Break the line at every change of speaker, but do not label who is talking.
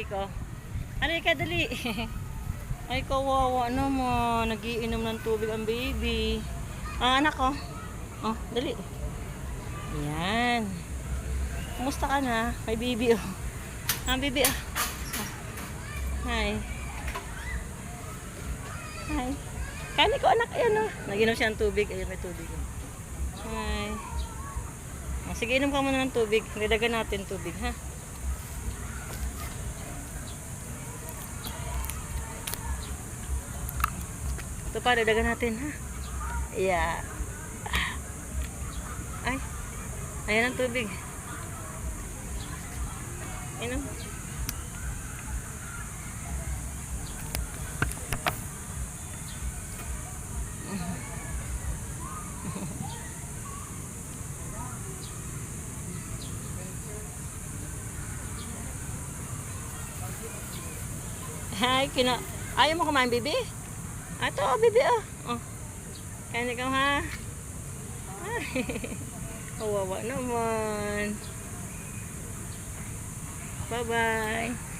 ko. Halika, dali. Ay, kawawa naman. Nagiinom ng tubig ang baby. Anak ko. Oh, dali. Yan. Kumusta ka na? May baby, oh. Baby, oh. Hi. Hi. Kani ko, anak. Ayan, oh. Naginom siya ng tubig. Ayun, may tubig. Oh. Hi. Oh, sige, inom ka muna ng tubig. Nilagan natin tubig, ha? Ito pa, nilagan natin, ha? Yeah. Ay. Ayan ang tubig. Inom. Ay, ayaw mo kumain, baby? Ito, oh, baby, oh. Oh. Kain ikaw, ha? Ay, kawawa naman. Bye-bye.